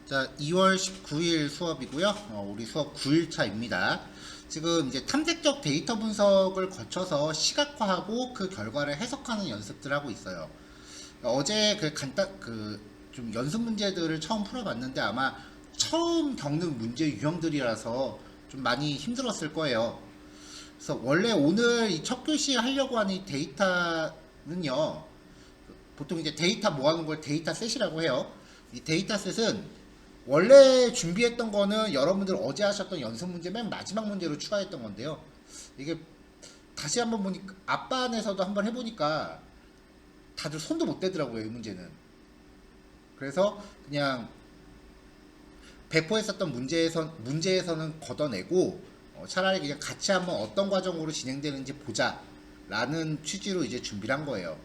자, 2월 19일 수업이고요. 우리 수업 9일차입니다. 지금 이제 탐색적 데이터 분석을 거쳐서 시각화하고 그 결과를 해석하는 연습들 하고 있어요. 어제 좀 연습 문제들을 처음 풀어봤는데 아마 처음 겪는 문제 유형들이라서 좀 많이 힘들었을 거예요. 그래서 원래 오늘 이 첫 교시에 하려고 하는 이 데이터는요. 보통 이제 데이터 모아놓은 걸 데이터셋이라고 해요. 이 데이터셋은 원래 준비했던 거는 여러분들 어제 하셨던 연습 문제 맨 마지막 문제로 추가했던 건데요. 이게 다시 한번 보니까 앞반에서도 한번 해보니까 다들 손도 못 대더라고요, 이 문제는. 그래서 그냥 배포했었던 문제에서는 걷어내고 차라리 그냥 같이 한번 어떤 과정으로 진행되는지 보자라는 취지로 이제 준비를 한 거예요.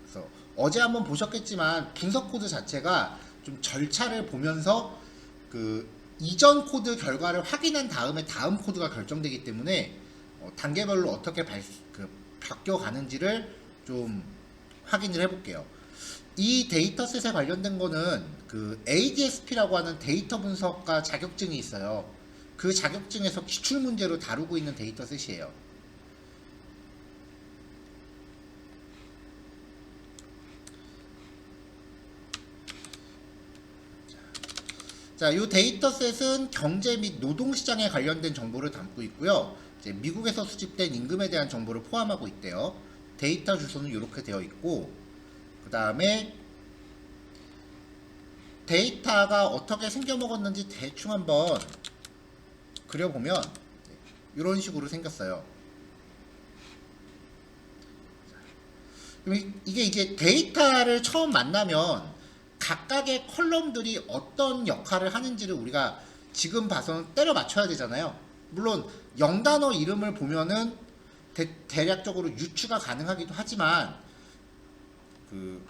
그래서 어제 한번 보셨겠지만 분석 코드 자체가 좀 절차를 보면서 그 이전 코드 결과를 확인한 다음에 다음 코드가 결정되기 때문에 단계별로 어떻게 바뀌어가는지를 좀 확인을 해볼게요. 이 데이터셋에 관련된 거는 그 ADSP라고 하는 데이터 분석가 자격증이 있어요. 그 자격증에서 기출 문제로 다루고 있는 데이터셋이에요. 자, 이 데이터셋은 경제 및 노동시장에 관련된 정보를 담고 있고요. 이제 미국에서 수집된 임금에 대한 정보를 포함하고 있대요. 데이터 주소는 이렇게 되어 있고, 그 다음에 데이터가 어떻게 생겨먹었는지 대충 한번 그려보면 이런 식으로 생겼어요. 이게 이제 데이터를 처음 만나면 각각의 컬럼들이 어떤 역할을 하는지를 우리가 지금 봐서는 때려 맞춰야 되잖아요. 물론 영단어 이름을 보면은 대략적으로 유추가 가능하기도 하지만 그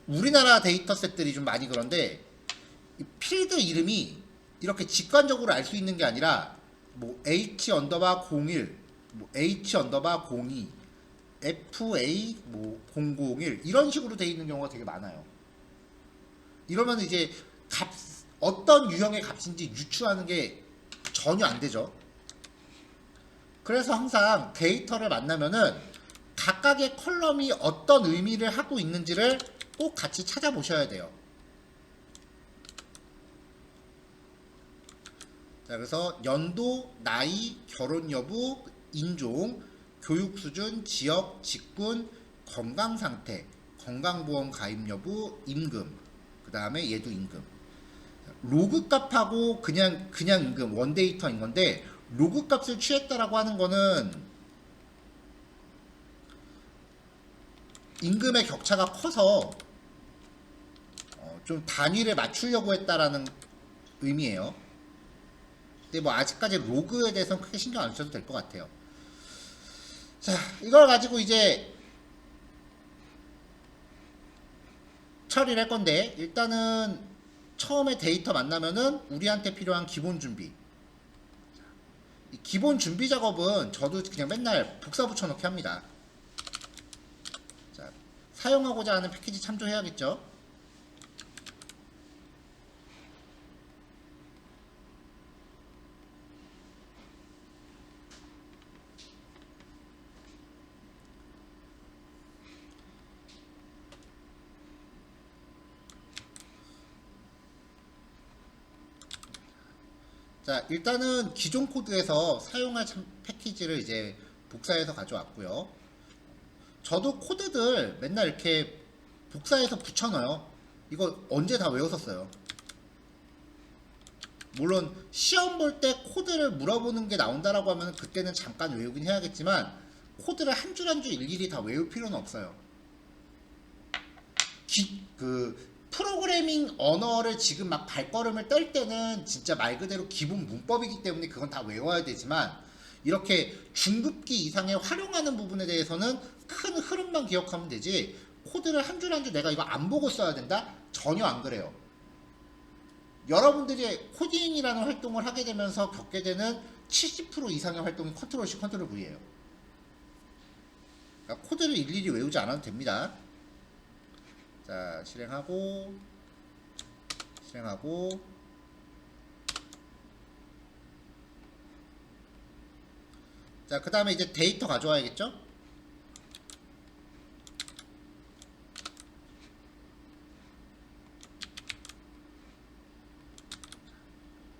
우리나라 데이터셋들이 좀 많이 그런데 이 필드 이름이 이렇게 직관적으로 알 수 있는 게 아니라 뭐 H 언더바 01, 뭐 H 언더바 02, FA 뭐 001 이런 식으로 돼 있는 경우가 되게 많아요. 이러면 이제 어떤 유형의 값인지 유추하는 게 전혀 안 되죠. 그래서 항상 데이터를 만나면은 각각의 컬럼이 어떤 의미를 하고 있는지를 꼭 같이 찾아보셔야 돼요. 자, 그래서 연도, 나이, 결혼 여부, 인종, 교육 수준, 지역, 직군, 건강 상태, 건강보험 가입 여부, 임금, 그 다음에 얘도 임금. 로그 값하고 그냥 임금 원데이터인 건데 로그 값을 취했다라고 하는 거는 임금의 격차가 커서 좀 단위를 맞추려고 했다라는 의미예요. 근데 뭐 아직까지 로그에 대해서는 크게 신경 안 써도 될 것 같아요. 자, 이걸 가지고 이제 처리를 할 건데 일단은 처음에 데이터 만나면은 우리한테 필요한 기본 준비. 이 기본 준비 작업은 저도 그냥 맨날 복사 붙여넣기 합니다. 자, 사용하고자 하는 패키지 참조해야겠죠. 자, 일단은 기존 코드에서 사용할 패키지를 이제 복사해서 가져왔고요. 저도 코드들 맨날 이렇게 복사해서 붙여넣어요. 이거 언제 다 외웠었어요. 물론 시험 볼 때 코드를 물어보는 게 나온다라고 하면 그때는 잠깐 외우긴 해야겠지만 코드를 한 줄 한 줄 일일이 다 외울 필요는 없어요. 프로그래밍 언어를 지금 막 발걸음을 뗄 때는 진짜 말 그대로 기본 문법이기 때문에 그건 다 외워야 되지만 이렇게 중급기 이상에 활용하는 부분에 대해서는 큰 흐름만 기억하면 되지 코드를 한 줄 한 줄 내가 이거 안 보고 써야 된다? 전혀 안 그래요. 여러분들이 코딩이라는 활동을 하게 되면서 겪게 되는 70% 이상의 활동이 컨트롤 C, 컨트롤 V예요. 그러니까 코드를 일일이 외우지 않아도 됩니다. 자, 실행하고 실행하고, 자, 그 다음에 이제 데이터 가져와야겠죠?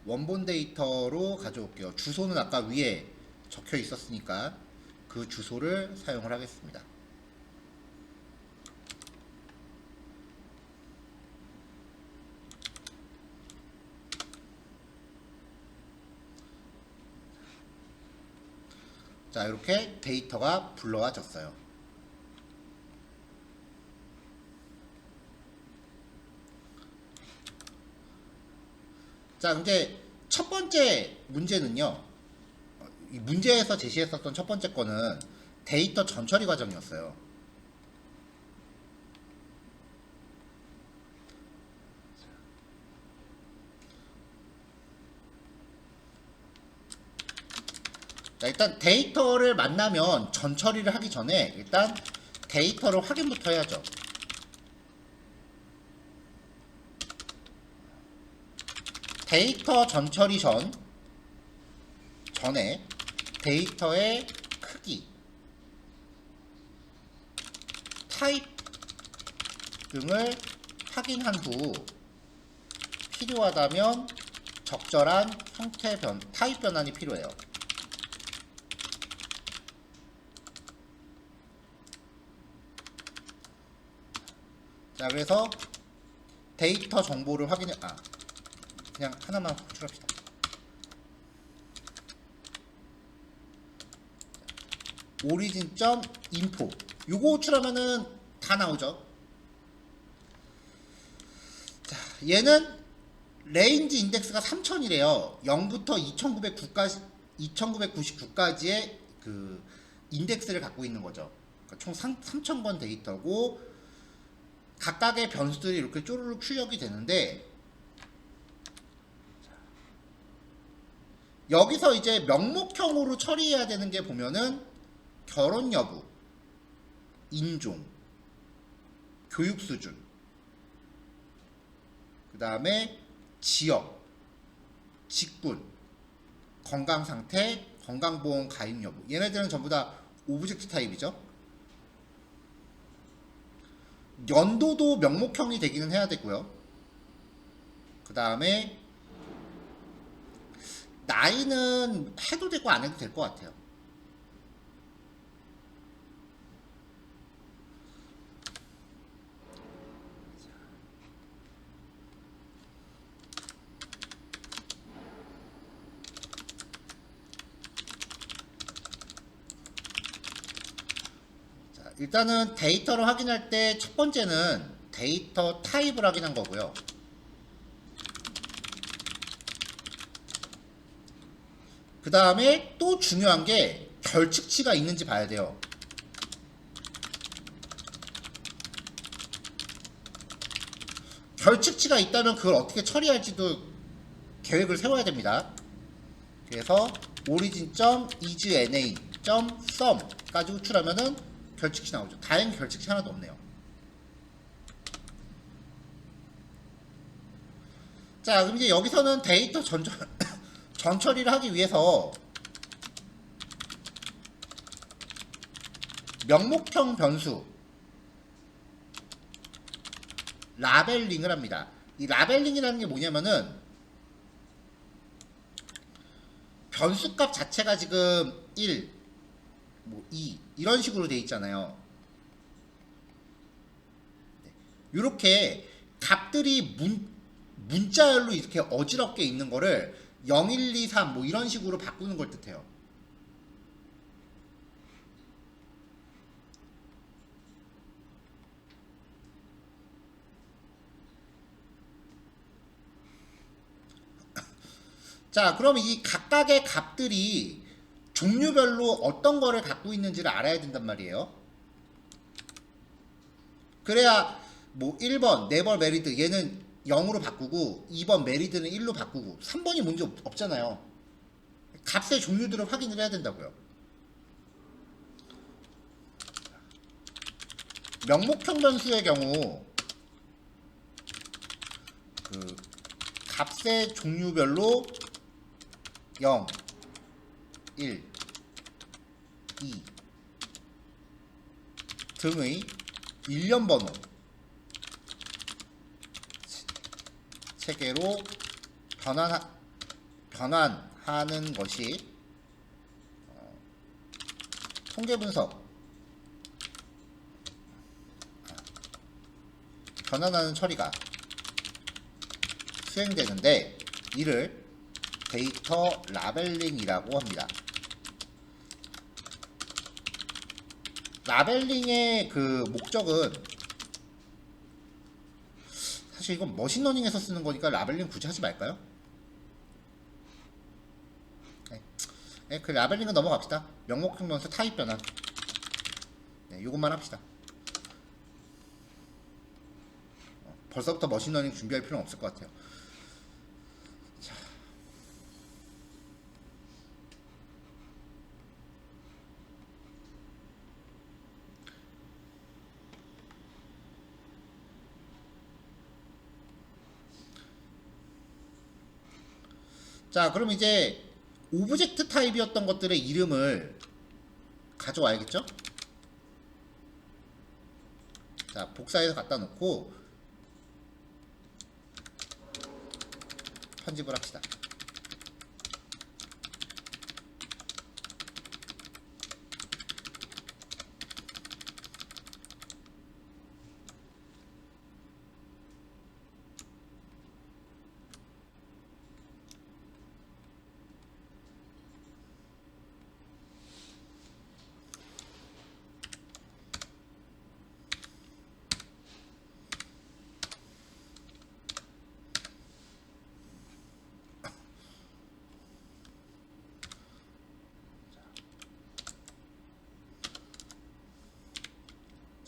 원본 데이터로 가져올게요. 주소는 아까 위에 적혀 있었으니까 그 주소를 사용을 하겠습니다. 자, 이렇게 데이터가 불러와졌어요. 자, 이제 첫 번째 문제는요. 이 문제에서 제시했었던 첫 번째 거는 데이터 전처리 과정이었어요. 자, 일단 데이터를 만나면 전처리를 하기 전에 일단 데이터를 확인부터 해야죠. 데이터 전처리 전에 데이터의 크기, 타입 등을 확인한 후 필요하다면 적절한 형태 타입 변환이 필요해요. 자, 그래서 데이터 정보를 그냥 하나만 호출합시다. origin.info 요거 호출하면은 다 나오죠. 자, 얘는 레인지 인덱스가 3000이래요. 0부터 2999까지의 그 인덱스를 갖고 있는 거죠. 그러니까 총 3000건 데이터고 각각의 변수들이 이렇게 쪼르륵 출력이 되는데, 여기서 이제 명목형으로 처리해야 되는 게 보면은 결혼 여부, 인종, 교육 수준, 그 다음에 지역, 직군, 건강 상태, 건강보험 가입 여부. 얘네들은 전부 다 오브젝트 타입이죠. 연도도 명목형이 되기는 해야 되고요. 그 다음에 나이는 해도 되고 안 해도 될 것 같아요. 자, 일단은 데이터를 확인할 때 첫 번째는 데이터 타입을 확인한 거고요. 그 다음에 또 중요한 게 결측치가 있는지 봐야 돼요. 결측치가 있다면 그걸 어떻게 처리할지도 계획을 세워야 됩니다. 그래서 origin.isNA.sum 까지 호출하면은 결측치 나오죠. 다행히 결측치 하나도 없네요. 자, 그럼 이제 여기서는 데이터 전처리를 하기 위해서 명목형 변수 라벨링을 합니다. 이 라벨링이라는 게 뭐냐면은 변수값 자체가 지금 1, 2 이런 식으로 돼 있잖아요. 이렇게 값들이 문자열로 이렇게 어지럽게 있는 거를 0, 1, 2, 3 뭐 이런 식으로 바꾸는 걸 뜻해요. 자, 그럼 이 각각의 값들이 종류별로 어떤 거를 갖고 있는지를 알아야 된단 말이에요. 그래야 뭐 1번 네버 메리드 얘는 0으로 바꾸고 2번 메리드는 1로 바꾸고 3번이 문제 없잖아요. 값의 종류들을 확인을 해야 된다고요. 명목형 변수의 경우 그 값의 종류별로 0, 1, 2 등의 일련 번호 체계로 변환하는 것이 통계 분석 변환하는 처리가 수행되는데 이를 데이터 라벨링이라고 합니다. 라벨링의 그 목적은 사실 이건 머신러닝에서 쓰는 거니까 라벨링 굳이 하지 말까요? 네, 그 라벨링은 넘어갑시다. 명목형 변수 타입 변환. 네, 요것만 합시다. 벌써부터 머신러닝 준비할 필요는 없을 것 같아요. 자, 그럼 이제 오브젝트 타입이었던 것들의 이름을 가져와야겠죠? 자, 복사해서 갖다 놓고 편집을 합시다.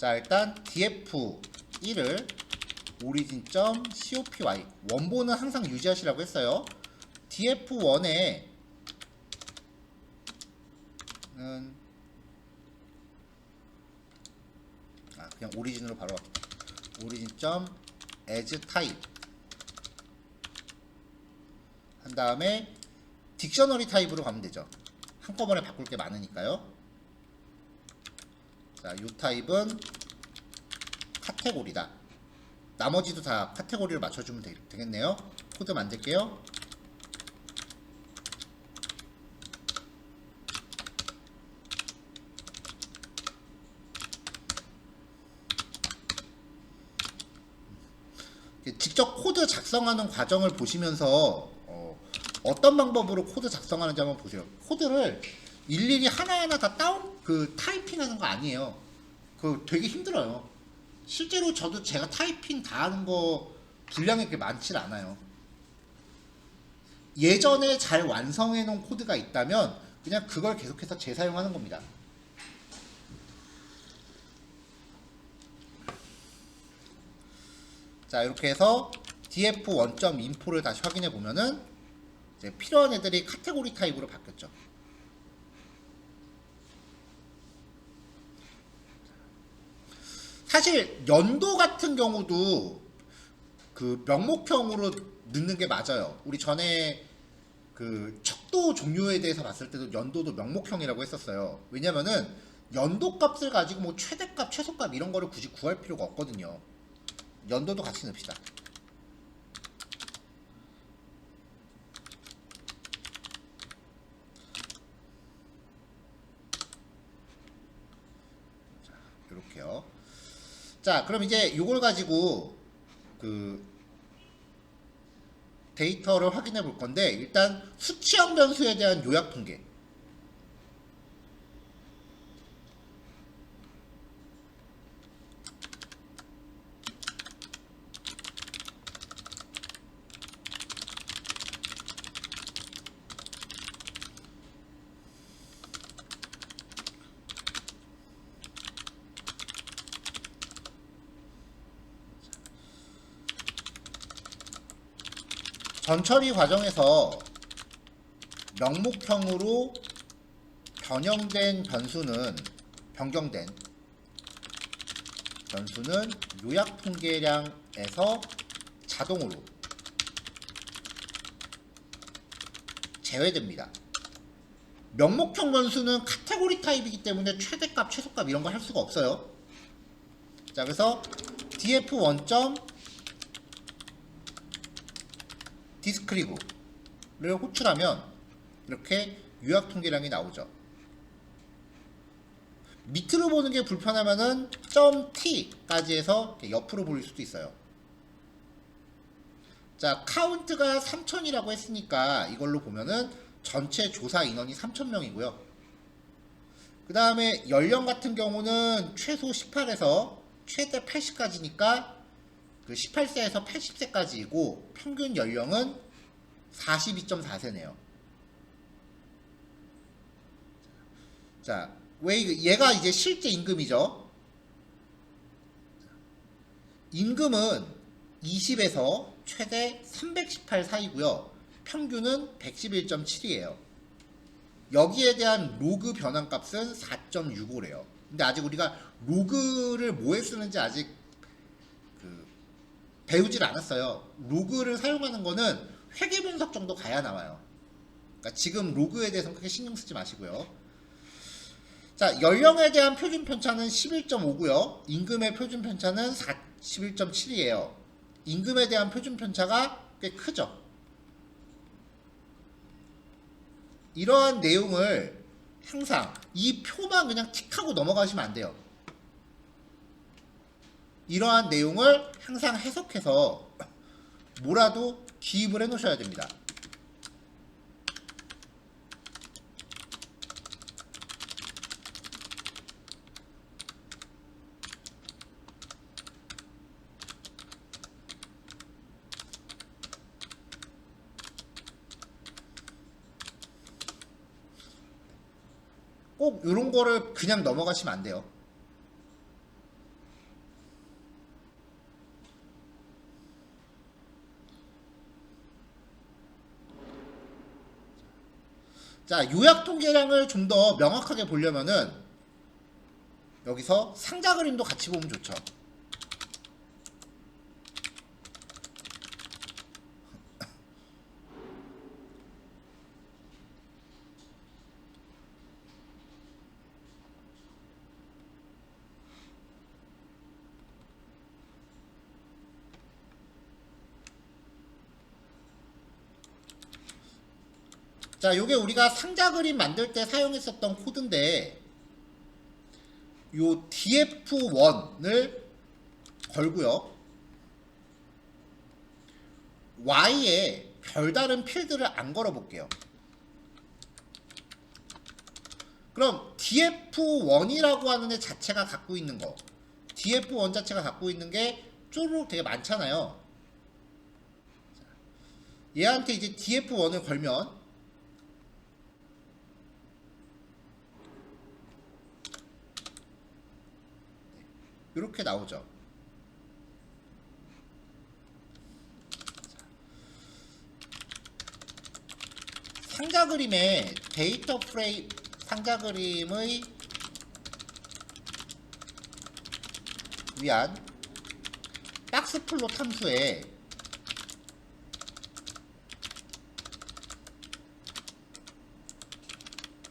자, 일단 df1을 origin.copy 원본은 항상 유지하시라고 했어요. df1에 그냥 오리진으로 바로 origin.as type 한 다음에 딕셔너리 타입으로 가면 되죠. 한꺼번에 바꿀 게 많으니까요. 자, 요 타입은 카테고리다. 나머지도 다 카테고리를 맞춰주면 되겠네요. 코드 만들게요. 직접 코드 작성하는 과정을 보시면서 어떤 방법으로 코드 작성하는지 한번 보세요. 코드를 일일이 하나하나 다 타이핑 하는 거 아니에요. 그 되게 힘들어요. 실제로 저도 제가 타이핑 다 하는 거 분량이 그렇게 많지 않아요. 예전에 잘 완성해 놓은 코드가 있다면 그냥 그걸 계속해서 재사용하는 겁니다. 자, 이렇게 해서 df1.info를 다시 확인해 보면은 이제 필요한 애들이 카테고리 타입으로 바뀌었죠. 사실 연도 같은 경우도 그 명목형으로 넣는 게 맞아요. 우리 전에 그 척도 종류에 대해서 봤을 때도 연도도 명목형이라고 했었어요. 왜냐면은 연도 값을 가지고 뭐 최대값, 최소값 이런 거를 굳이 구할 필요가 없거든요. 연도도 같이 넣읍시다. 자, 이렇게요. 자, 그럼 이제 이걸 가지고 그 데이터를 확인해 볼 건데, 일단 수치형 변수에 대한 요약 통계. 전처리 과정에서 명목형으로 변경된 변수는 요약 통계량에서 자동으로 제외됩니다. 명목형 변수는 카테고리 타입이기 때문에 최대값, 최소값 이런 거 할 수가 없어요. 자, 그래서 df1. 디스크리브를 호출하면 이렇게 요약 통계량이 나오죠. 밑으로 보는 게 불편하면은 .t까지 해서 옆으로 볼 수도 있어요. 자, 카운트가 3000이라고 했으니까 이걸로 보면은 전체 조사 인원이 3000명이고요. 그 다음에 연령 같은 경우는 최소 18에서 최대 80까지니까 그 18세에서 80세까지이고 평균 연령은 42.4세네요. 자, 왜 얘가 이제 실제 임금이죠. 임금은 20에서 최대 318 사이고요. 평균은 111.7이에요. 여기에 대한 로그 변환값은 4.65래요. 근데 아직 우리가 로그를 뭐에 쓰는지 아직 배우질 않았어요. 로그를 사용하는 거는 회계 분석 정도 가야 나와요. 그러니까 지금 로그에 대해서는 크게 신경 쓰지 마시고요. 자, 연령에 대한 표준 편차는 11.5고요. 임금의 표준 편차는 11.7이에요. 임금에 대한 표준 편차가 꽤 크죠. 이러한 내용을 항상 이 표만 그냥 틱하고 넘어가시면 안 돼요. 이러한 내용을 항상 해석해서 뭐라도 기입을 해 놓으셔야 됩니다. 꼭 이런 거를 그냥 넘어가시면 안 돼요. 자, 요약 통계량을 좀 더 명확하게 보려면은 여기서 상자 그림도 같이 보면 좋죠. 자, 요게 우리가 상자 그림 만들 때 사용했었던 코드인데 요 df1을 걸고요. y에 별다른 필드를 안 걸어 볼게요. 그럼 df1이라고 하는 애 자체가 갖고 있는 거, df1 자체가 갖고 있는 게 쪼르륵 되게 많잖아요. 얘한테 이제 df1을 걸면 이렇게 나오죠. 상자 그림의 데이터 프레임, 상자 그림의 위한 박스 플롯 함수에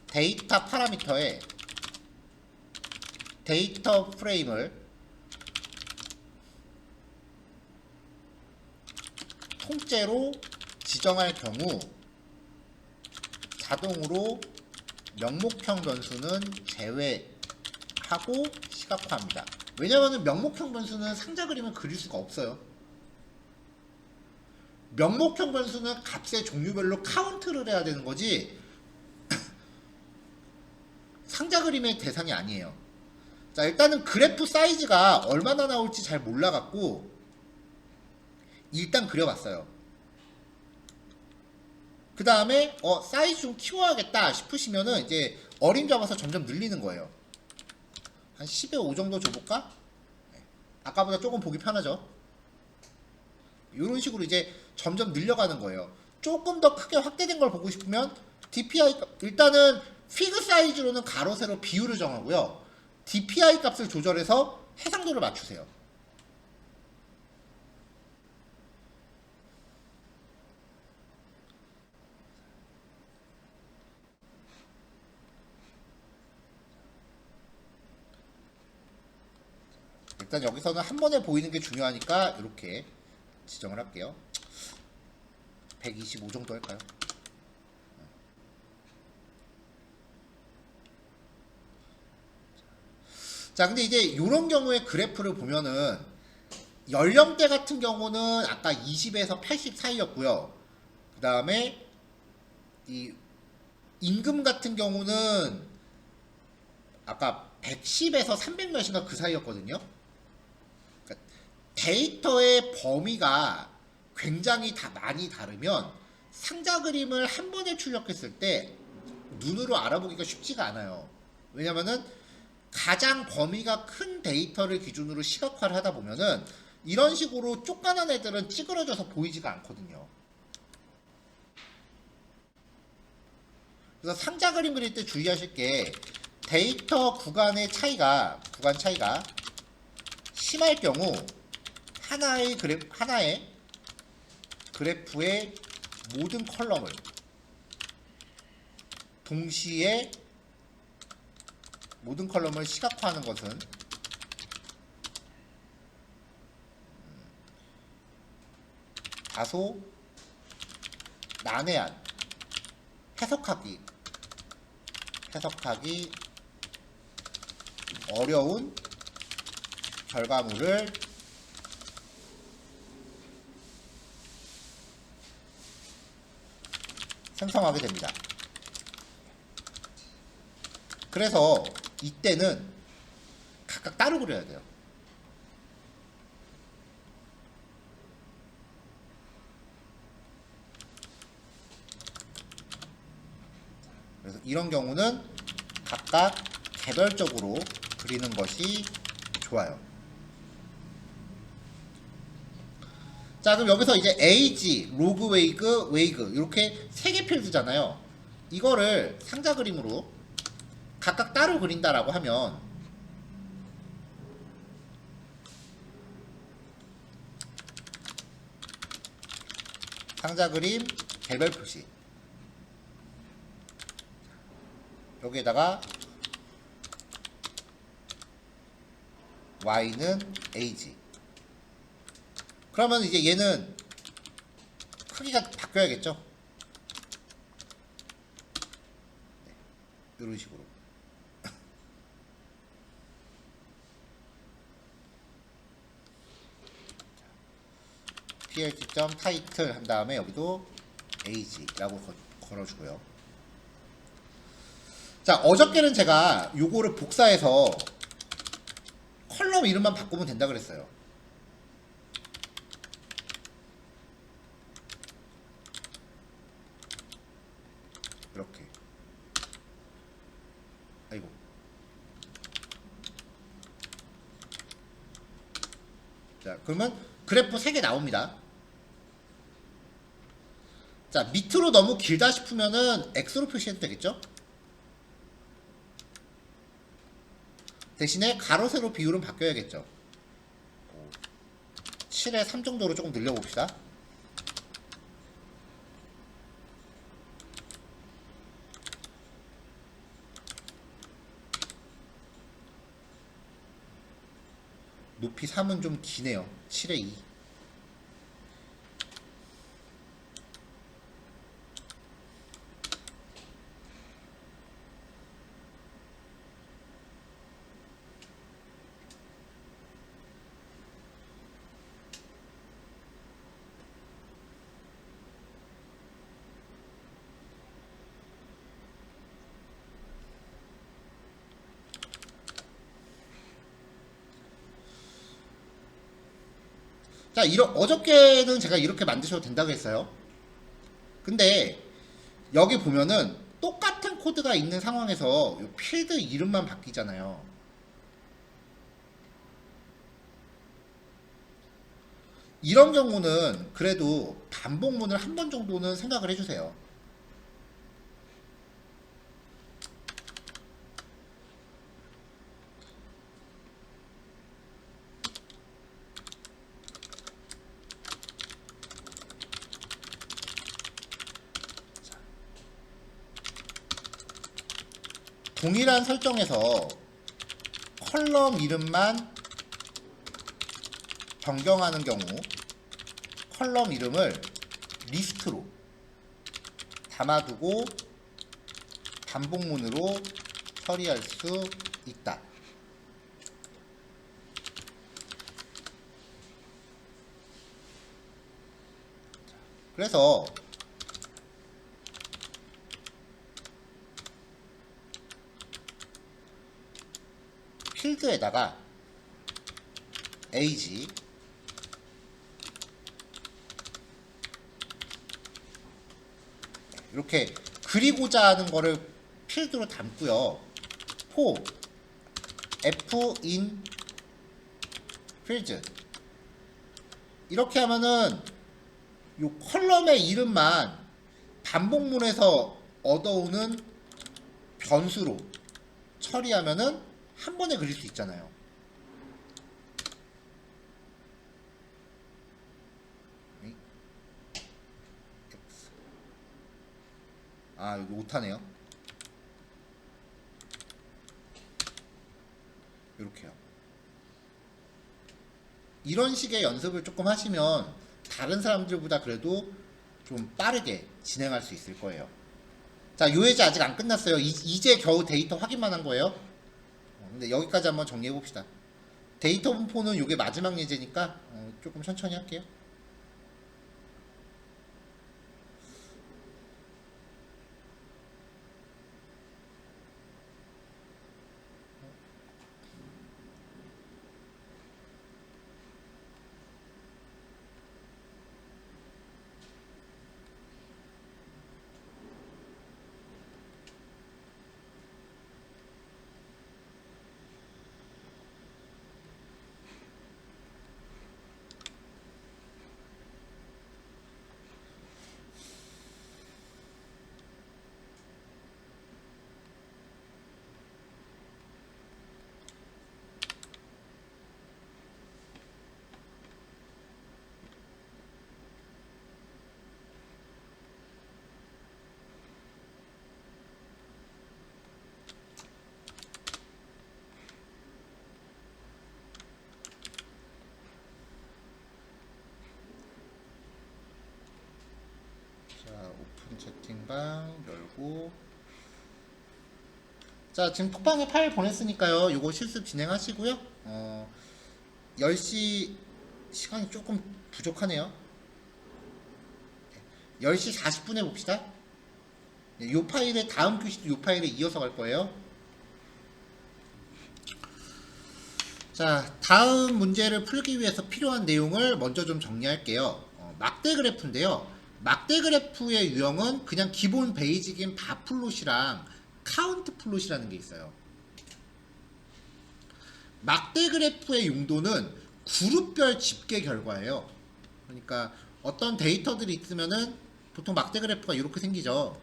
데이터 파라미터에 데이터 프레임을 통째로 지정할 경우 자동으로 명목형 변수는 제외하고 시각화합니다. 왜냐하면 명목형 변수는 상자 그림을 그릴 수가 없어요. 명목형 변수는 값의 종류별로 카운트를 해야 되는 거지 상자 그림의 대상이 아니에요. 자, 일단은 그래프 사이즈가 얼마나 나올지 잘 몰라갖고 일단 그려봤어요. 그 다음에 사이즈 좀 키워야겠다 싶으시면은 이제 어림 잡아서 점점 늘리는 거예요. 한 10에 5 정도 줘볼까? 아까보다 조금 보기 편하죠. 이런 식으로 이제 점점 늘려가는 거예요. 조금 더 크게 확대된 걸 보고 싶으면 DPI 일단은 피그 사이즈로는 가로 세로 비율을 정하고요. DPI 값을 조절해서 해상도를 맞추세요. 일단 여기서는 한 번에 보이는 게 중요하니까 이렇게 지정을 할게요. 125 정도 할까요? 자, 근데 이제 이런 경우에 그래프를 보면은 연령대 같은 경우는 아까 20에서 80 사이였고요. 그 다음에 이 임금 같은 경우는 아까 110에서 300 몇인가 그 사이였거든요. 그러니까 데이터의 범위가 굉장히 많이 다르면 상자 그림을 한 번에 출력했을 때 눈으로 알아보기가 쉽지가 않아요. 왜냐면은 가장 범위가 큰 데이터를 기준으로 시각화를 하다 보면은 이런 식으로 쪼까난 애들은 찌그러져서 보이지가 않거든요. 그래서 상자 그림 그릴 때 주의하실 게 데이터 구간 차이가 심할 경우 하나의 그래프의 모든 컬럼을 동시에 모든 컬럼을 시각화하는 것은 다소 난해한 해석하기 어려운 결과물을 생성하게 됩니다. 그래서 이때는 각각 따로 그려야 돼요. 그래서 이런 경우는 각각 개별적으로 그리는 것이 좋아요. 자, 그럼 여기서 이제 에이지, 로그 웨이그 이렇게 3개 필드잖아요. 이거를 상자 그림으로 각각 따로 그린다라고 하면 상자 그림 개별 표시 여기에다가 Y는 Ag 그러면 이제 얘는 크기가 바뀌어야겠죠. 네, 이런 식으로 plt.title 한 다음에 여기도 ag라고 걸어주고요. 자, 어저께는 제가 요거를 복사해서 컬럼 이름만 바꾸면 된다 그랬어요. 이렇게. 아이고. 자, 그러면 그래프 3개 나옵니다. 자, 밑으로 너무 길다 싶으면은 X로 표시해도 되겠죠? 대신에 가로 세로 비율은 바뀌어야겠죠. 7에 3 정도로 조금 늘려봅시다. 높이 3은 좀 기네요. 7에 2. 자, 어저께는 제가 이렇게 만드셔도 된다고 했어요. 근데 여기 보면은 똑같은 코드가 있는 상황에서 이 필드 이름만 바뀌잖아요. 이런 경우는 그래도 반복문을 한 번 정도는 생각을 해주세요. 동일한 설정에서 컬럼 이름만 변경하는 경우 컬럼 이름을 리스트로 담아두고 반복문으로 처리할 수 있다. 그래서 필드에다가 age 이렇게 그리고자 하는 거를 필드로 담고요. for f in field 이렇게 하면은 요 컬럼의 이름만 반복문에서 얻어오는 변수로 처리하면은 한 번에 그릴 수 있잖아요. 아, 여기 오타네요. 이렇게요. 이런 식의 연습을 조금 하시면 다른 사람들보다 그래도 좀 빠르게 진행할 수 있을 거예요. 자, 요 예제 아직 안 끝났어요. 이제 겨우 데이터 확인만 한 거예요. 근데 여기까지 한번 정리해 봅시다. 데이터 분포는 요게 마지막 예제니까 조금 천천히 할게요. 자, 오픈 채팅방 열고. 자, 지금 톡방에 파일 보냈으니까요. 요거 실습 진행하시고요. 10시 시간이 조금 부족하네요. 10시 40분에 봅시다. 요 파일에 다음 교시도 요 파일에 이어서 갈 거예요. 자, 다음 문제를 풀기 위해서 필요한 내용을 먼저 좀 정리할게요. 막대 그래프인데요. 막대 그래프의 유형은 그냥 기본 베이직인 바플롯이랑 카운트 플롯이라는 게 있어요. 막대 그래프의 용도는 그룹별 집계 결과예요. 그러니까 어떤 데이터들이 있으면은 보통 막대 그래프가 이렇게 생기죠.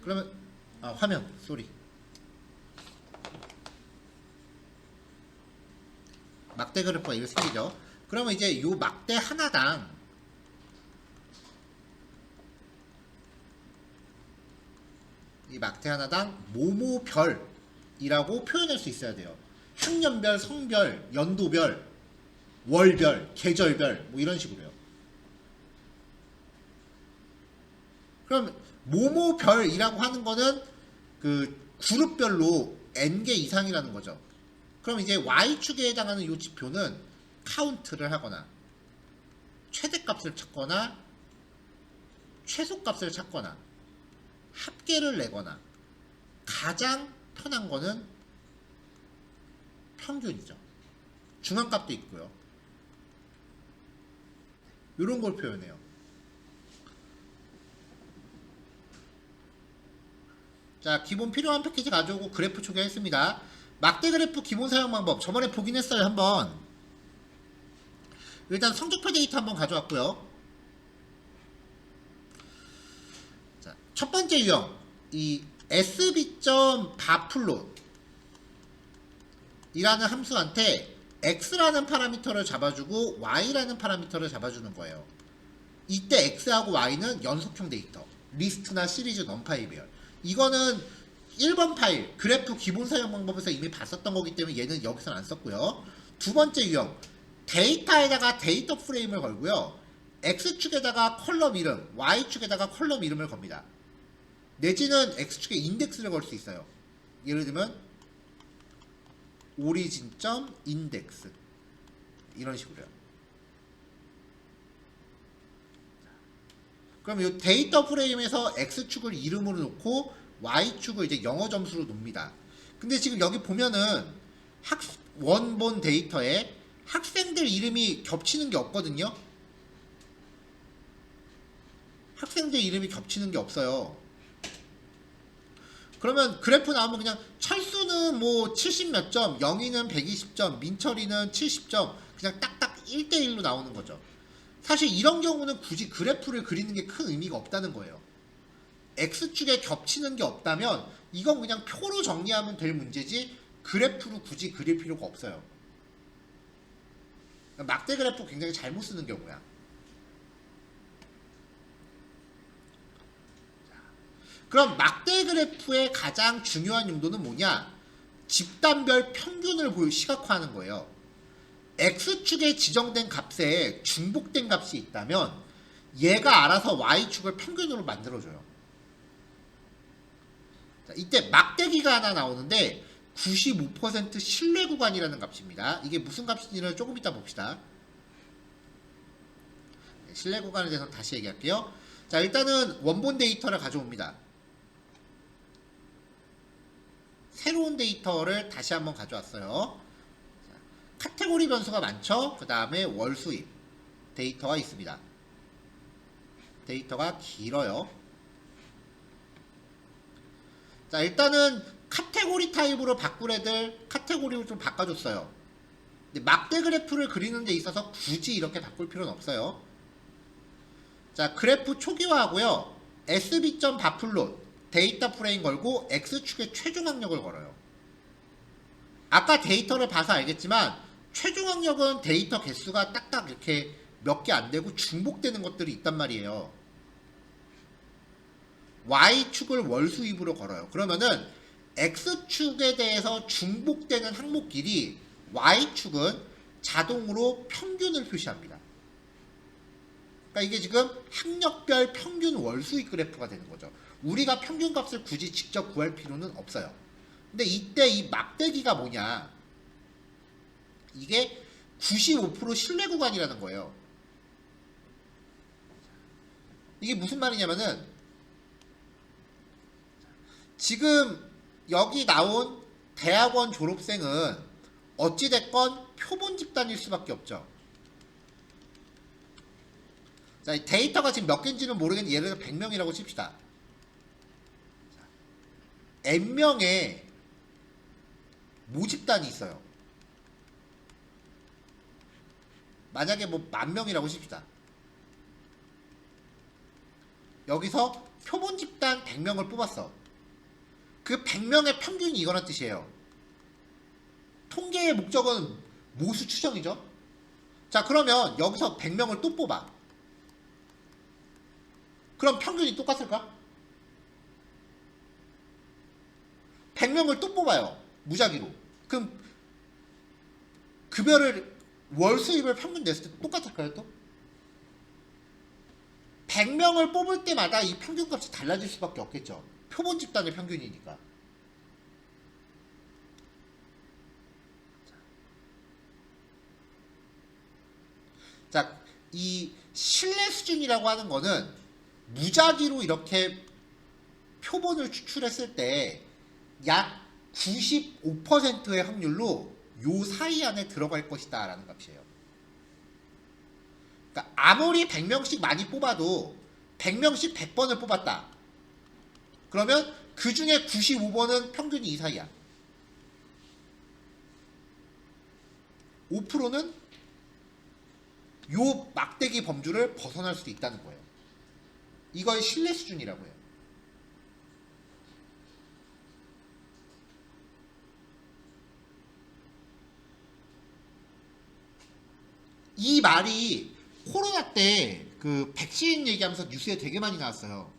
그러면 화면 쏘리. 막대 그래프가 이렇게 생기죠. 그러면 이제 요 막대 하나당 이 막대 하나당 모모별이라고 표현할 수 있어야 돼요. 학년별, 성별, 연도별, 월별, 계절별 뭐 이런 식으로요. 그럼 모모별이라고 하는 거는 그 그룹별로 n개 이상이라는 거죠. 그럼 이제 y축에 해당하는 이 지표는 카운트를 하거나 최대값을 찾거나 최소값을 찾거나 합계를 내거나 가장 편한 거는 평균이죠. 중앙값도 있고요. 이런 걸 표현해요. 자, 기본 필요한 패키지 가져오고 그래프 초기화했습니다. 막대 그래프 기본 사용 방법 저번에 보긴 했어요. 한번 일단 성적표 데이터 한번 가져왔고요. 자, 첫 번째 유형 이 sb.바플롯 이라는 함수한테 x라는 파라미터를 잡아주고 y라는 파라미터를 잡아주는 거예요. 이때 x하고 y는 연속형 데이터 리스트나 시리즈 넘파이별. 이거는 1번 파일 그래프 기본 사용 방법에서 이미 봤었던 거기 때문에 얘는 여기서는 안 썼고요. 두 번째 유형 데이터에다가 데이터 프레임을 걸고요. X축에다가 컬럼 이름, Y축에다가 컬럼 이름을 겁니다. 내지는 X축에 인덱스를 걸 수 있어요. 예를 들면 origin.index 이런 식으로요. 그럼 이 데이터 프레임에서 X축을 이름으로 놓고 Y축을 이제 영어 점수로 놉니다. 근데 지금 여기 보면은 원본 데이터에 학생들 이름이 겹치는 게 없거든요. 학생들 이름이 겹치는 게 없어요. 그러면 그래프 나오면 그냥 철수는 뭐 70 몇 점, 영희는 120점, 민철이는 70점 그냥 딱딱 1대1로 나오는 거죠. 사실 이런 경우는 굳이 그래프를 그리는 게 큰 의미가 없다는 거예요. X축에 겹치는 게 없다면 이건 그냥 표로 정리하면 될 문제지 그래프로 굳이 그릴 필요가 없어요. 막대 그래프 굉장히 잘못 쓰는 경우야. 그럼 막대 그래프의 가장 중요한 용도는 뭐냐? 집단별 평균을 시각화하는 거예요. X축에 지정된 값에 중복된 값이 있다면 얘가 알아서 Y축을 평균으로 만들어줘요. 자, 이때 막대기가 하나 나오는데 95% 신뢰 구간이라는 값입니다. 이게 무슨 값인지는 조금 이따 봅시다. 신뢰 구간에 대해서 다시 얘기할게요. 자, 일단은 원본 데이터를 가져옵니다. 새로운 데이터를 다시 한번 가져왔어요. 자, 카테고리 변수가 많죠? 그 다음에 월 수입 데이터가 있습니다. 데이터가 길어요. 자, 일단은 카테고리 타입으로 바꿀 애들 카테고리로 좀 바꿔줬어요. 근데 막대 그래프를 그리는 데 있어서 굳이 이렇게 바꿀 필요는 없어요. 자, 그래프 초기화하고요. sb.바플롯 데이터 프레임 걸고 X축에 최종 학력을 걸어요. 아까 데이터를 봐서 알겠지만 최종 학력은 데이터 개수가 딱딱 이렇게 몇 개 안 되고 중복되는 것들이 있단 말이에요. Y축을 월 수입으로 걸어요. 그러면은 X축에 대해서 중복되는 항목끼리 Y축은 자동으로 평균을 표시합니다. 그러니까 이게 지금 학력별 평균 월 수입 그래프가 되는 거죠. 우리가 평균 값을 굳이 직접 구할 필요는 없어요. 근데 이때 이 막대기가 뭐냐? 이게 95% 신뢰 구간이라는 거예요. 이게 무슨 말이냐면은 지금 여기 나온 대학원 졸업생은 어찌됐건 표본 집단일 수밖에 없죠. 자, 데이터가 지금 몇 개인지는 모르겠는데 예를 들어 100명이라고 칩시다. N명의 모집단이 있어요. 만약에 뭐 10,000명이라고 칩시다. 여기서 표본 집단 100명을 뽑았어. 그 100명의 평균이 이거란 뜻이에요. 통계의 목적은 모수 추정이죠. 자, 그러면 여기서 100명을 또 뽑아. 그럼 평균이 똑같을까? 100명을 또 뽑아요. 무작위로. 그럼 급여를 월 수입을 평균 냈을 때 똑같을까요 또? 100명을 뽑을 때마다 이 평균값이 달라질 수밖에 없겠죠. 표본 집단의 평균이니까. 자, 이 신뢰 수준이라고 하는 거는 무작위로 이렇게 표본을 추출했을 때 약 95%의 확률로 요 사이 안에 들어갈 것이다 라는 값이에요. 그러니까 아무리 100명씩 많이 뽑아도 100명씩 100번을 뽑았다. 그러면 그 중에 95번은 평균이 이 사이야. 5%는 요 막대기 범주를 벗어날 수도 있다는 거예요. 이걸 신뢰 수준이라고 해요. 이 말이 코로나 때 그 백신 얘기하면서 뉴스에 되게 많이 나왔어요.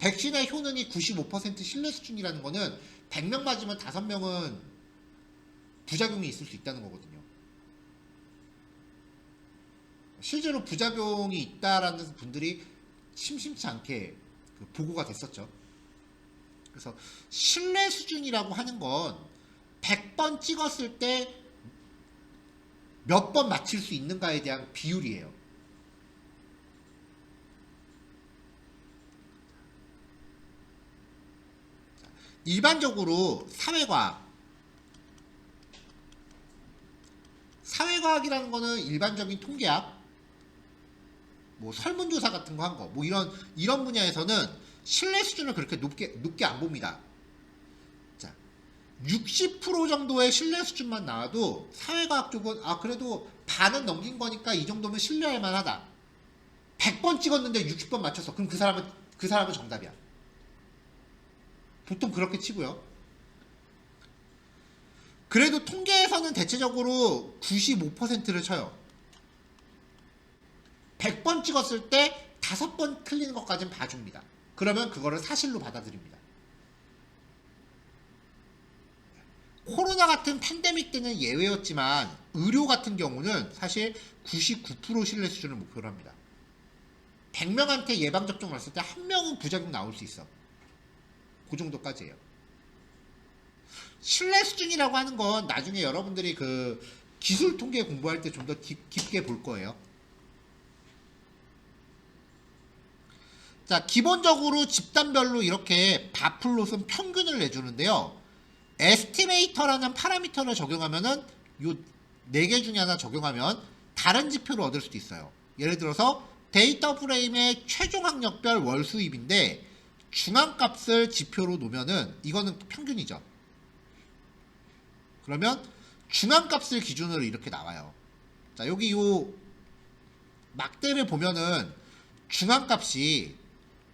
백신의 효능이 95% 신뢰 수준이라는 거는 100명 맞으면 5명은 부작용이 있을 수 있다는 거거든요. 실제로 부작용이 있다라는 분들이 심심치 않게 보고가 됐었죠. 그래서 신뢰 수준이라고 하는 건 100번 찍었을 때 몇 번 맞힐 수 있는가에 대한 비율이에요. 일반적으로 사회과학이라는 거는 일반적인 통계학, 뭐 설문조사 같은 거 한 거, 뭐 이런 분야에서는 신뢰 수준을 그렇게 높게 안 봅니다. 자, 60% 정도의 신뢰 수준만 나와도 사회과학 쪽은 그래도 반은 넘긴 거니까 이 정도면 신뢰할 만하다. 100번 찍었는데 60번 맞췄어. 그럼 그 사람은 정답이야. 보통 그렇게 치고요. 그래도 통계에서는 대체적으로 95%를 쳐요. 100번 찍었을 때 5번 틀리는 것까지는 봐줍니다. 그러면 그거를 사실로 받아들입니다. 코로나 같은 팬데믹 때는 예외였지만 의료 같은 경우는 사실 99% 신뢰 수준을 목표로 합니다. 100명한테 예방접종 왔을 때 1명은 부작용 나올 수 있어. 그 정도까지예요. 신뢰 수준이라고 하는 건 나중에 여러분들이 그 기술 통계 공부할 때 좀 더 깊게 볼 거예요. 자, 기본적으로 집단별로 이렇게 바플롯은 평균을 내주는데요. 에스티메이터라는 파라미터를 적용하면은 요 4개 중에 하나 적용하면 다른 지표를 얻을 수도 있어요. 예를 들어서 데이터 프레임의 최종 학력별 월 수입인데 중앙값을 지표로 놓으면은 이거는 평균이죠. 그러면 중앙값을 기준으로 이렇게 나와요. 자, 여기 요 막대를 보면은 중앙값이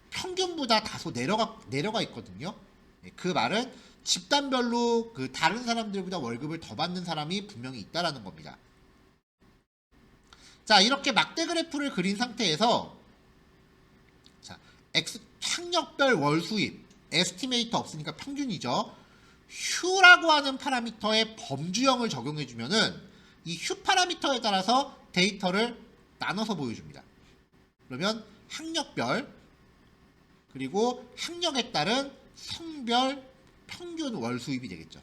평균보다 다소 내려가 있거든요. 그 말은 집단별로 그 다른 사람들보다 월급을 더 받는 사람이 분명히 있다라는 겁니다. 자, 이렇게 막대 그래프를 그린 상태에서 자, 학력별 월 수입 에스티메이터 없으니까 평균이죠. 휴라고 하는 파라미터의 범주형을 적용해주면은 이 휴 파라미터에 따라서 데이터를 나눠서 보여줍니다. 그러면 학력별 그리고 학력에 따른 성별 평균 월 수입이 되겠죠.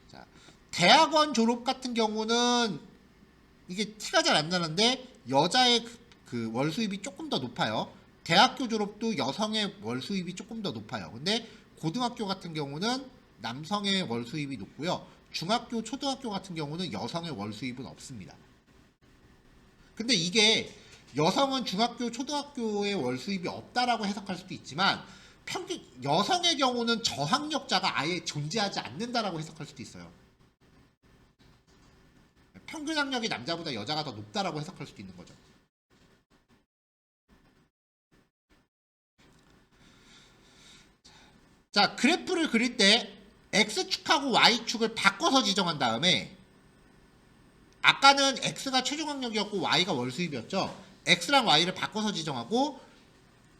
자, 대학원 졸업 같은 경우는 이게 티가 잘 안 나는데 여자의 그 월 수입이 조금 더 높아요. 대학교 졸업도 여성의 월 수입이 조금 더 높아요. 근데 고등학교 같은 경우는 남성의 월 수입이 높고요. 중학교, 초등학교 같은 경우는 여성의 월 수입은 없습니다. 근데 이게 여성은 중학교, 초등학교의 월 수입이 없다라고 해석할 수도 있지만 평균 여성의 경우는 저학력자가 아예 존재하지 않는다라고 해석할 수도 있어요. 평균 학력이 남자보다 여자가 더 높다라고 해석할 수도 있는 거죠. 자, 그래프를 그릴 때 X축하고 Y축을 바꿔서 지정한 다음에 아까는 X가 최종 학력이었고 Y가 월 수입이었죠. X랑 Y를 바꿔서 지정하고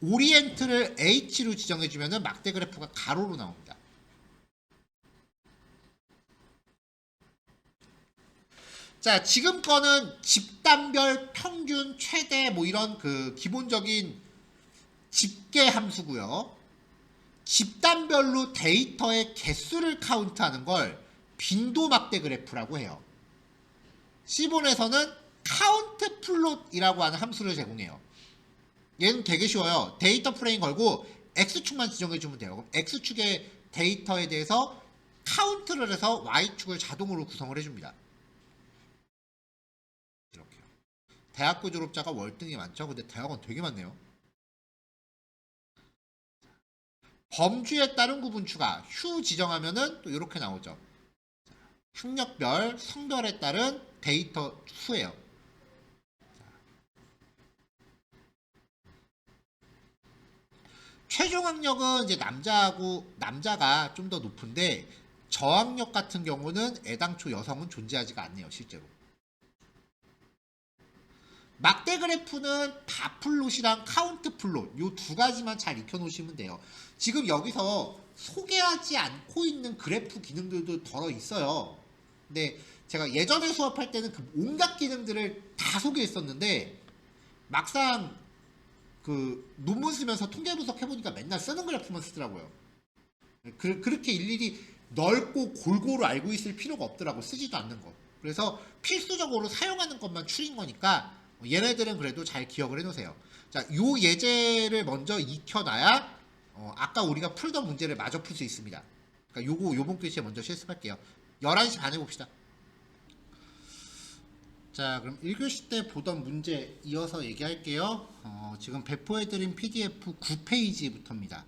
오리엔트를 H로 지정해주면 막대 그래프가 가로로 나옵니다. 자, 지금 거는 집단별 평균 최대 뭐 이런 그 기본적인 집계 함수고요. 집단별로 데이터의 개수를 카운트하는 걸 빈도 막대 그래프라고 해요. C본에서는 카운트 플롯이라고 하는 함수를 제공해요. 얘는 되게 쉬워요. 데이터 프레임 걸고 X축만 지정해주면 돼요. 그럼 X축의 데이터에 대해서 카운트를 해서 Y축을 자동으로 구성을 해줍니다. 이렇게요. 대학교 졸업자가 월등히 많죠. 근데 대학원 되게 많네요. 범주에 따른 구분 추가, 휴 지정하면은 또 이렇게 나오죠. 학력별, 성별에 따른 데이터 수예요. 최종 학력은 이제 남자가 좀 더 높은데 저학력 같은 경우는 애당초 여성은 존재하지가 않네요, 실제로. 막대 그래프는 바플롯이랑 카운트 플롯 요 두 가지만 잘 익혀놓으시면 돼요. 지금 여기서 소개하지 않고 있는 그래프 기능들도 덜어 있어요. 근데 제가 예전에 수업할 때는 그 온갖 기능들을 다 소개했었는데 막상 그 논문 쓰면서 통계 분석해보니까 맨날 쓰는 그래프만 쓰더라고요. 그렇게 일일이 넓고 골고루 알고 있을 필요가 없더라고. 쓰지도 않는 거. 그래서 필수적으로 사용하는 것만 추린 거니까 얘네들은 그래도 잘 기억을 해놓으세요. 자, 요 예제를 먼저 익혀놔야 아까 우리가 풀던 문제를 마저 풀 수 있습니다. 그러니까 요번 교시에 먼저 실습할게요. 11시 반에 봅시다. 자, 그럼 1교시 때 보던 문제 이어서 얘기할게요. 지금 배포해드린 PDF 9페이지부터입니다.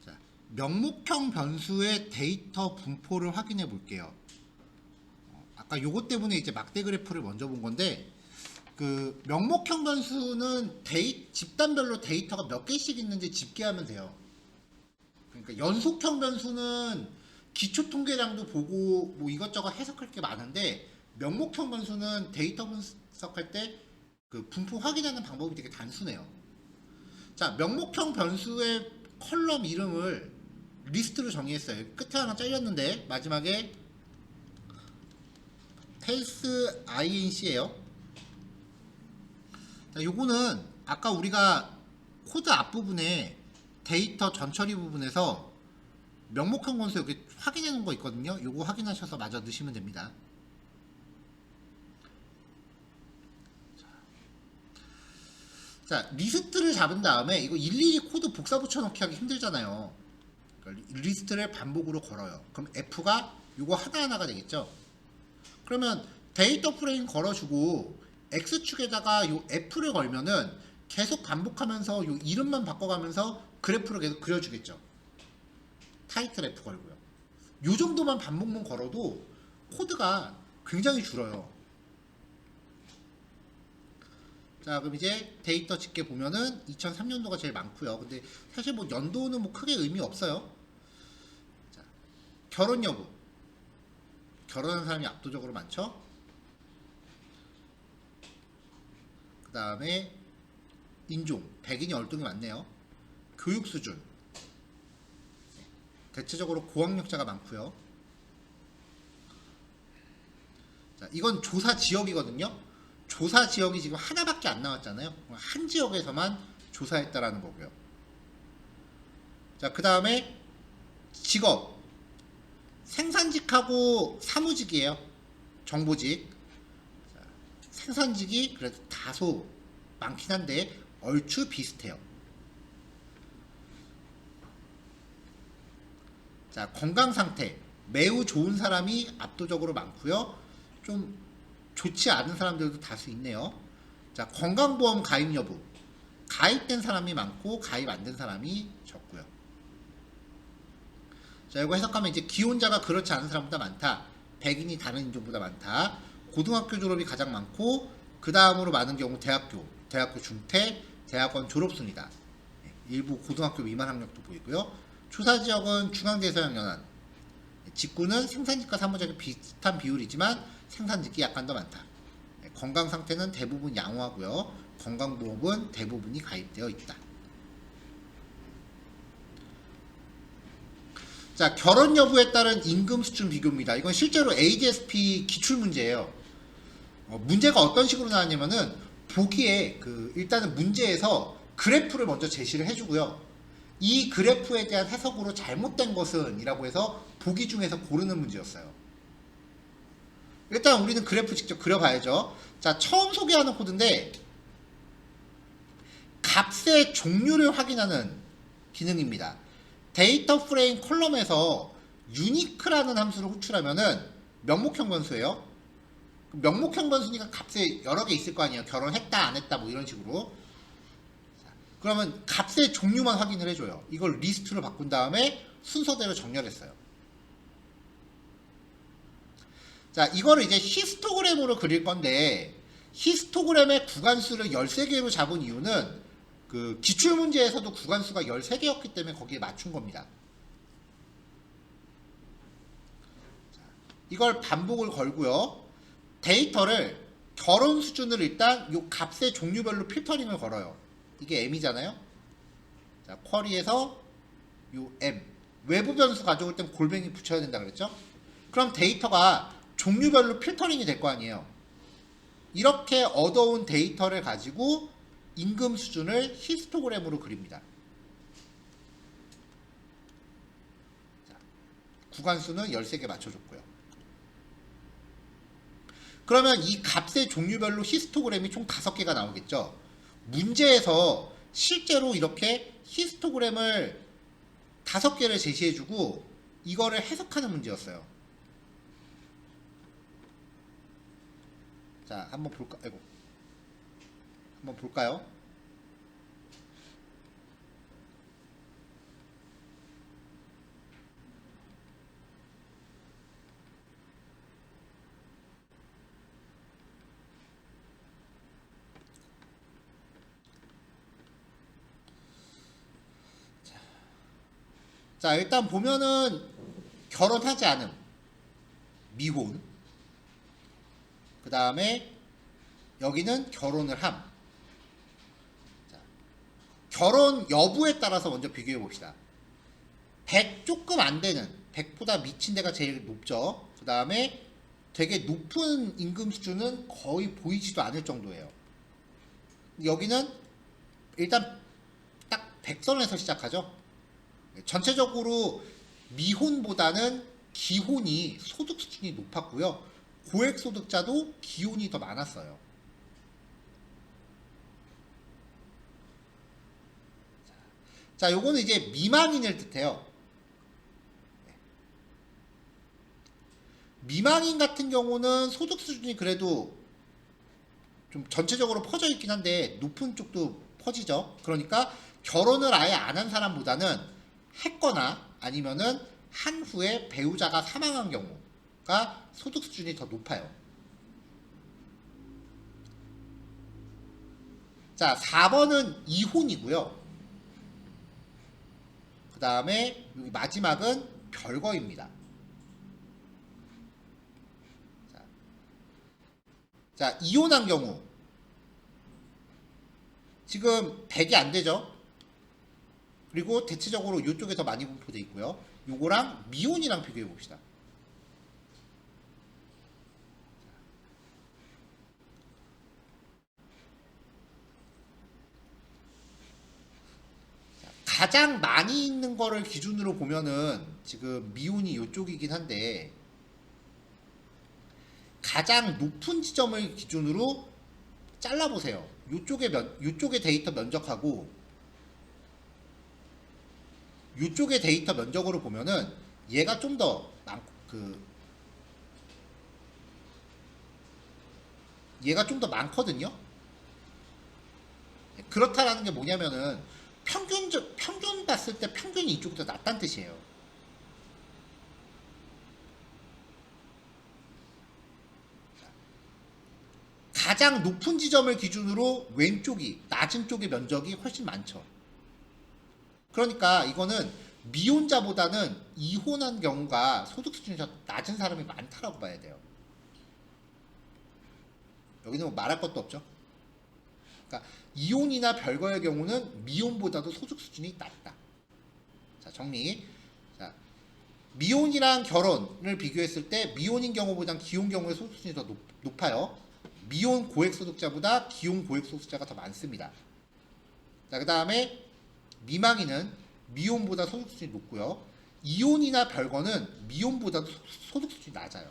자, 명목형 변수의 데이터 분포를 확인해 볼게요. 아까 요것 때문에 이제 막대 그래프를 먼저 본 건데, 그 명목형 변수는 집단별로 데이터가 몇 개씩 있는지 집계하면 돼요. 그러니까 연속형 변수는 기초 통계량도 보고 뭐 이것저것 해석할 게 많은데, 명목형 변수는 데이터 분석할 때 그 분포 확인하는 방법이 되게 단순해요. 자, 명목형 변수의 컬럼 이름을 리스트로 정의했어요. 끝에 하나 잘렸는데 마지막에 헬스 inc예요. 자, 요거는 아까 우리가 코드 앞부분에 데이터 전처리 부분에서 명목형 변수 여기 확인해 놓은 거 있거든요. 요거 확인하셔서 마저 넣으시면 됩니다. 자, 리스트를 잡은 다음에 이거 일일이 코드 복사 붙여넣기 하기 힘들잖아요. 그러니까 리스트를 반복으로 걸어요. 그럼 F가 요거 하나하나가 되겠죠. 그러면 데이터 프레임 걸어주고 X축에다가 요 F를 걸면은 계속 반복하면서 요 이름만 바꿔가면서 그래프를 계속 그려주겠죠. 타이틀 F 걸고요. 요 정도만 반복만 걸어도 코드가 굉장히 줄어요. 자, 그럼 이제 데이터 집계 보면은 2003년도가 제일 많고요. 근데 사실 뭐 연도는 뭐 크게 의미 없어요. 자, 결혼 여부. 결혼한 사람이 압도적으로 많죠. 그 다음에 인종. 백인이 얼뚱이 많네요. 교육 수준. 대체적으로 고학력자가 많고요. 자, 이건 조사 지역이거든요. 조사 지역이 지금 하나밖에 안 나왔잖아요. 한 지역에서만 조사했다라는 거고요. 자, 그 다음에 직업. 생산직하고 사무직이에요. 정보직. 자, 생산직이 그래도 다소 많긴 한데 얼추 비슷해요. 자, 건강 상태. 매우 좋은 사람이 압도적으로 많고요. 좀 좋지 않은 사람들도 다수 있네요. 자, 건강보험 가입 여부. 가입된 사람이 많고 가입 안 된 사람이 적고요. 자, 이거 해석하면 이제 기혼자가 그렇지 않은 사람보다 많다. 백인이 다른 인종보다 많다. 고등학교 졸업이 가장 많고 그 다음으로 많은 경우 대학교 중퇴, 대학원 졸업순이다. 일부 고등학교 미만 학력도 보이고요. 조사 지역은 중앙대서양 연안. 직구는 생산직과 사무직이 비슷한 비율이지만 생산직이 약간 더 많다. 건강 상태는 대부분 양호하고요. 건강보험은 대부분이 가입되어 있다. 자, 결혼 여부에 따른 임금 수준 비교입니다. 이건 실제로 ADSP 기출 문제예요. 문제가 어떤 식으로 나왔냐면은 보기에 일단은 문제에서 그래프를 먼저 제시를 해주고요. 이 그래프에 대한 해석으로 잘못된 것은 이라고 해서 보기 중에서 고르는 문제였어요. 일단 우리는 그래프 직접 그려봐야죠. 자, 처음 소개하는 코드인데 값의 종류를 확인하는 기능입니다. 데이터 프레임 컬럼에서 유니크라는 함수를 호출하면은 명목형 변수예요. 명목형 변수니까 값이 여러 개 있을 거 아니에요. 결혼했다 안 했다 뭐 이런 식으로. 그러면 값의 종류만 확인을 해줘요. 이걸 리스트로 바꾼 다음에 순서대로 정렬했어요. 자, 이거를 이제 히스토그램으로 그릴 건데 히스토그램의 구간수를 13개로 잡은 이유는 그 기출문제에서도 구간수가 13개였기 때문에 거기에 맞춘 겁니다. 이걸 반복을 걸고요. 데이터를 결혼 수준을 일단 요 값의 종류별로 필터링을 걸어요. 이게 m이잖아요. 자, 쿼리에서 요 m 외부 변수 가져올 땐 골뱅이 붙여야 된다 그랬죠? 그럼 데이터가 종류별로 필터링이 될 거 아니에요. 이렇게 얻어온 데이터를 가지고 임금 수준을 히스토그램으로 그립니다. 자, 구간수는 13개 맞춰줬고요. 그러면 이 값의 종류별로 히스토그램이 총 5개가 나오겠죠. 문제에서 실제로 이렇게 히스토그램을 5개를 제시해주고 이거를 해석하는 문제였어요. 자, 한번 볼까? 아이고. 한번 볼까요? 자, 일단 보면은 결혼하지 않음, 미혼. 그 다음에 여기는 결혼을 함. 자, 결혼 여부에 따라서 먼저 비교해 봅시다. 100 조금 안 되는, 100보다 미친 데가 제일 높죠. 그 다음에 되게 높은 임금 수준은 거의 보이지도 않을 정도예요. 여기는 일단 딱 100선에서 시작하죠. 전체적으로 미혼보다는 기혼이 소득 수준이 높았고요. 고액 소득자도 기혼이 더 많았어요. 자, 요거는 이제 미망인을 뜻해요. 미망인 같은 경우는 소득 수준이 그래도 좀 전체적으로 퍼져 있긴 한데 높은 쪽도 퍼지죠. 그러니까 결혼을 아예 안 한 사람보다는 했거나 아니면은 한 후에 배우자가 사망한 경우가 소득 수준이 더 높아요. 자, 4번은 이혼이고요. 그 다음에 여기 마지막은 별거입니다. 자, 이혼한 경우 지금 100이 안 되죠. 그리고 대체적으로 이쪽에 더 많이 분포되어 있고요. 요거랑 미혼이랑 비교해 봅시다. 가장 많이 있는 거를 기준으로 보면은 지금 미혼이 이쪽이긴 한데 가장 높은 지점을 기준으로 잘라보세요. 요쪽의 데이터 면적하고 요쪽의 데이터 면적으로 보면은 얘가 좀 더 얘가 좀 더 많거든요. 그렇다라는 게 뭐냐면은 평균 봤을 때 평균이 이쪽보다 낫다는 뜻이에요. 가장 높은 지점을 기준으로 왼쪽이 낮은 쪽의 면적이 훨씬 많죠. 그러니까 이거는 미혼자보다는 이혼한 경우가 소득 수준이 더 낮은 사람이 많다라고 봐야 돼요. 여기는 뭐 말할 것도 없죠. 그러니까 이혼이나 별거의 경우는 미혼보다도 소득 수준이 낮다. 자, 정리. 자, 미혼이랑 결혼을 비교했을 때 미혼인 경우보단 기혼 경우의 소득 수준이 더 높아요. 미혼 고액 소득자보다 기혼 고액 소득자가 더 많습니다. 자, 그 다음에 미망인은 미혼보다 소득 수준이 높고요. 이혼이나 별거는 미혼보다도 소득 수준이 낮아요.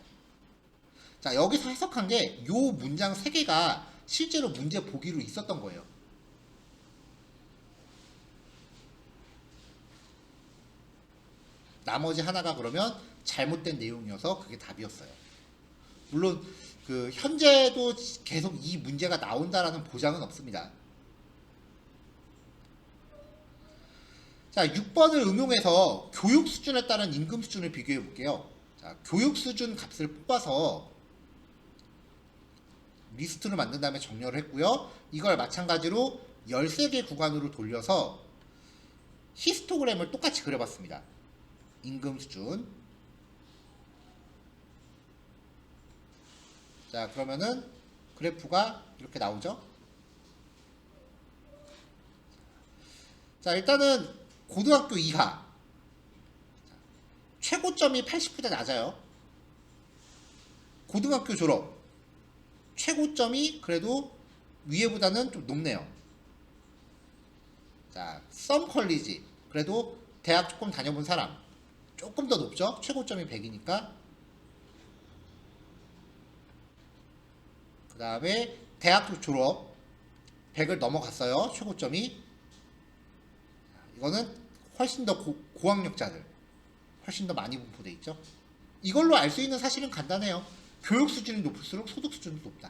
자, 여기서 해석한 게 요 문장 3개가 실제로 문제 보기로 있었던 거예요. 나머지 하나가 그러면 잘못된 내용이어서 그게 답이었어요. 물론 그 현재도 계속 이 문제가 나온다라는 보장은 없습니다. 자, 6번을 응용해서 교육 수준에 따른 임금 수준을 비교해 볼게요. 자, 교육 수준 값을 뽑아서 리스트를 만든 다음에 정렬을 했고요. 이걸 마찬가지로 13개 구간으로 돌려서 히스토그램을 똑같이 그려봤습니다. 임금 수준. 자, 그러면은 그래프가 이렇게 나오죠. 자, 일단은 고등학교 이하 최고점이 80보다 낮아요. 고등학교 졸업 최고점이 그래도 위에보다는 좀 높네요. 자, 썸 컬리지 그래도 대학 조금 다녀본 사람 조금 더 높죠. 최고점이 100이니까. 그 다음에 대학교 졸업 100을 넘어갔어요. 최고점이. 이거는 훨씬 더 고학력자들 훨씬 더 많이 분포돼 있죠. 이걸로 알 수 있는 사실은 간단해요. 교육 수준이 높을수록 소득 수준도 높다.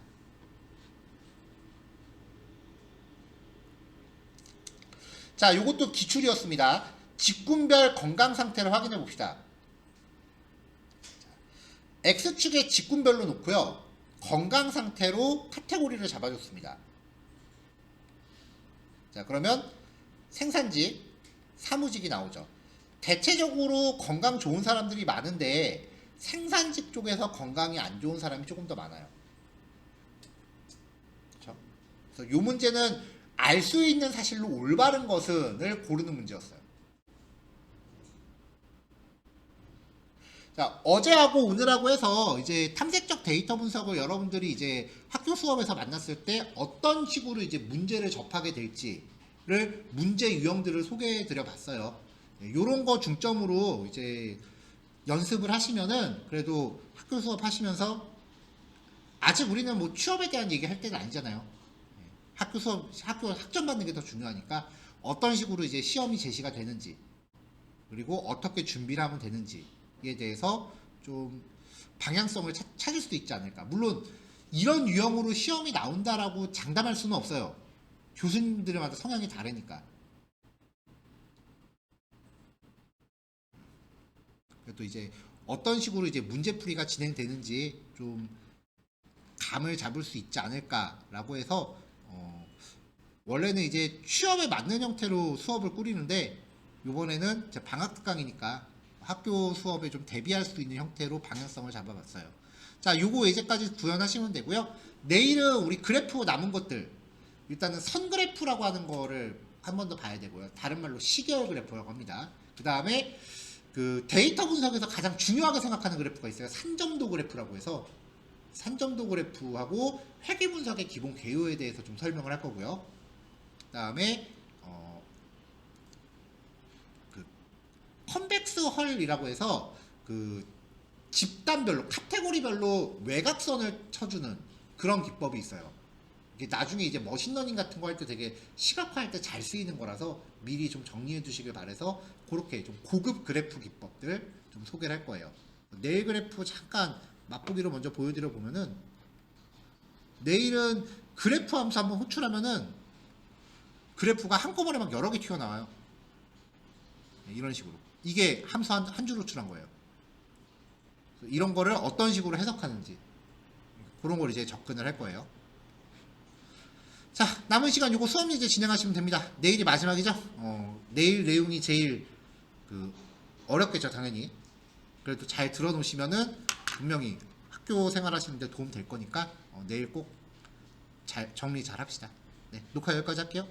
자, 요것도 기출이었습니다. 직군별 건강 상태를 확인해 봅시다. X축에 직군별로 놓고요. 건강 상태로 카테고리를 잡아줬습니다. 자, 그러면 생산직, 사무직이 나오죠. 대체적으로 건강 좋은 사람들이 많은데 생산직 쪽에서 건강이 안 좋은 사람이 조금 더 많아요. 그렇죠? 그래서 이 문제는 알 수 있는 사실로 올바른 것은을 고르는 문제였어요. 자, 어제하고 오늘하고 해서 이제 탐색적 데이터 분석을 여러분들이 이제 학교 수업에서 만났을 때 어떤 식으로 이제 문제를 접하게 될지를 문제 유형들을 소개해 드려 봤어요. 요런 거 중점으로 이제 연습을 하시면은 그래도 학교 수업 하시면서 아직 우리는 뭐 취업에 대한 얘기 할 때는 아니잖아요. 학교 수업, 학교 학점 받는 게 더 중요하니까 어떤 식으로 이제 시험이 제시가 되는지 그리고 어떻게 준비를 하면 되는지에 대해서 좀 방향성을 찾을 수도 있지 않을까. 물론 이런 유형으로 시험이 나온다라고 장담할 수는 없어요. 교수님들마다 성향이 다르니까. 또 이제 어떤 식으로 이제 문제풀이가 진행되는지 좀 감을 잡을 수 있지 않을까라고 해서 원래는 이제 취업에 맞는 형태로 수업을 꾸리는데 이번에는 방학 특강이니까 학교 수업에 좀 대비할 수 있는 형태로 방향성을 잡아봤어요. 자, 요거 이제까지 구현하시면 되고요. 내일은 우리 그래프 남은 것들 일단은 선 그래프라고 하는 거를 한 번 더 봐야 되고요. 다른 말로 시계열 그래프라고 합니다. 그 다음에 그 데이터 분석에서 가장 중요하게 생각하는 그래프가 있어요. 산점도 그래프라고 해서 산점도 그래프하고 회계 분석의 기본 개요에 대해서 좀 설명을 할 거고요. 그 다음에 그 컨벡스 헐이라고 해서 그 집단별로 카테고리별로 외곽선을 쳐주는 그런 기법이 있어요. 이게 나중에 이제 머신러닝 같은 거 할 때 되게 시각화할 때 잘 쓰이는 거라서 미리 좀 정리해 두시길 바라서 그렇게 좀 고급 그래프 기법들 좀 소개를 할 거예요. 내일 그래프 잠깐 맛보기로 먼저 보여드려 보면은 내일은 그래프 함수 한번 호출하면은 그래프가 한꺼번에 막 여러 개 튀어나와요. 네, 이런 식으로. 이게 함수 한 줄 호출한 거예요. 이런 거를 어떤 식으로 해석하는지 그런 걸 이제 접근을 할 거예요. 자, 남은 시간 요거 수업 이제 진행하시면 됩니다. 내일이 마지막이죠? 내일 내용이 제일 어렵겠죠, 당연히. 그래도 잘 들어놓으시면은 분명히 학교 생활하시는데 도움 될 거니까 내일 꼭 잘 정리 잘 합시다. 네, 녹화 여기까지 할게요.